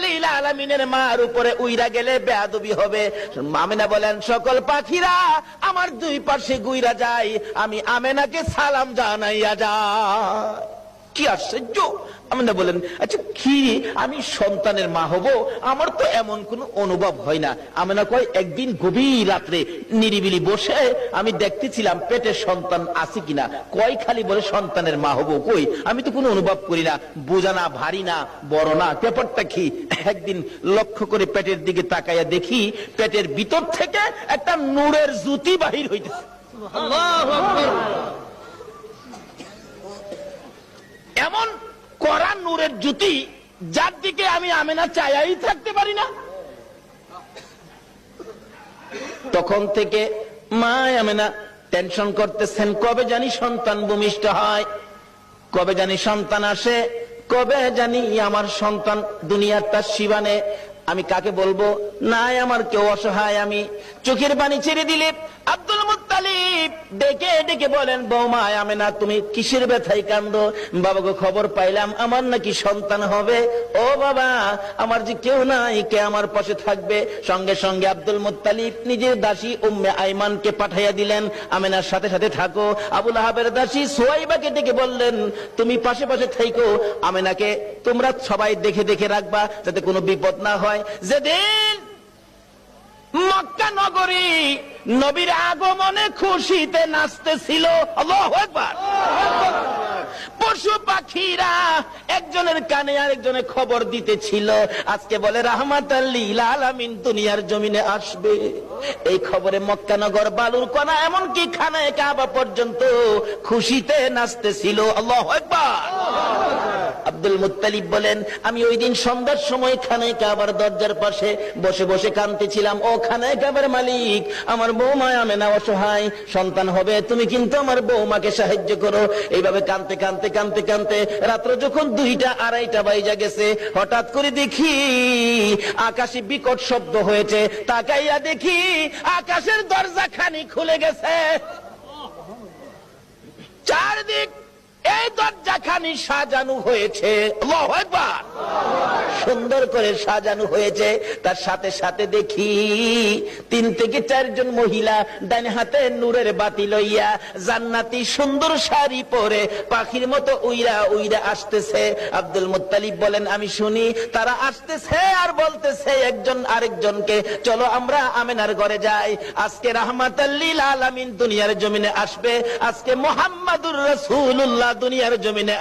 লিল আলামিনের মার উপরে উইরা গেলে বেয়াদবি হবে। আমিনা বলেন সকল পাখিরা আমার দুই পাশে গুইরা যায়, আমি আমেনাকে সালাম জানাইয়া যায়। কি আশ্চর্য! আমিনা বলেন আচ্ছা কি আমি সন্তানের মা হব? আমার তো এমন কোন অনুভব হয় না। আমিনা কয় একদিন গভীর রাত্রে নিরিবিলি বসে আমি দেখতেছিলাম পেটের সন্তান আছে কিনা। কয় খালি বলে সন্তানের মা হব, কই আমি তো কোনো অনুভব করি না, বোঝা না, ভারী না, বড় না, ব্যাপারটা কি? একদিন লক্ষ্য করে পেটের দিকে তাকাইয়া দেখি পেটের ভিতর থেকে একটা নূরের জ্যোতি বাহির হইতেছে। আল্লাহু আকবার! এমন কড়া নূরের জ্যোতি যার দিকে আমি আমেনা চাইয়াই থাকতে পারি না। তখন থেকে মা আমেনা টেনশন করতেছেন, কবে জানি সন্তান ভূমিষ্ঠ হয়, কবে জানি সন্তান আসে, কবে জানি আমার সন্তান দুনিয়াটা শিবানে। আমি কাকে বলবো? নাই আমার কেউ অসহায়। আমি চোখের পানি ছেড়ে দিলে আব্দুল মুত্তালিব ডেকে ডেকে বলেন, বৌমা আমেনা তুমি কিসের ব্যথায় কান্দো? বাবাকে খবর পাইলাম আমার নাকি সন্তান হবে। ও বাবা, আমার যে কেউ নাই, কে আমার পাশে থাকবে? সঙ্গে সঙ্গে আব্দুল মুত্তালিব নিজের দাসী উম্মে আইমানকে পাঠাইয়া দিলেন, আমেনার সাথে সাথে থাকো। আবু লাহাবের দাসী সুয়াইবাকে ডেকে বললেন, তুমি পাশে পাশে থাকো, আমেনাকে তোমরা সবাই দেখে দেখে রাখবা যাতে কোনো বিপদ না হয়। যেদিন মক্কা নগরী নবীর আগমনে খুশিতে নাচতেছিল, আল্লাহু আকবার, পশু পাখিরা একজনের কানে আরেকজনের খবর দিতেছিল, আজকে বলে রাহমাতাল লিল আলামিন দুনিয়ার জমিনে আসবে। এই খবরে মক্কা নগর, বালুর কণা, এমনকি খানায়ে কাবা পর্যন্ত খুশিতে নাচতেছিল। আল্লাহু আকবার! আব্দুল মুত্তালিব বলেন, আমি ওই দিন সন্ধ্যার সময় খানায়ে কাবার দরজার পাশে বসে বসে কাঁদতেছিলাম। ও খানায়ে কাবার মালিক, আমার বৌমা আমেনা অসহায়, সন্তান হবে, তুমি কিন্তু আমার বৌমাকে সাহায্য করো। এইভাবে কাঁদতে কাঁদতে কাঁদতে কাঁদতে রাত্র যখন 2টা 2:30 বাজে গেছে, হঠাৎ করে দেখি আকাশে বিকট শব্দ হয়েছে। তাকাইয়া দেখি আকাশের দরজা খানি খুলে গেছে। চারদিক এই দরজাখানি সাজানো হয়েছে। আল্লাহু আকবার! সুন্দর করে সাজানো হয়েছে। তার সাথে সাথে দেখি 3 থেকে 4 জন মহিলা ডান হাতে নূরের বাতি লইয়া জান্নাতি সুন্দর শাড়ি পরে পাখির মতো উইরা উইরা আসতেছে। আব্দুল মুত্তালিব বলেন, আমি শুনি তারা আসতেছে আর বলতেছে একজন আরেকজনকে, চলো আমরা আমেনার ঘরে যাই। আজকে রাহমাতাল লিল আলামিন দুনিয়ার জমিনে আসবে, আজকে মুহাম্মাদুর রাসূলুল্লাহ দুনিয়ার জমিনে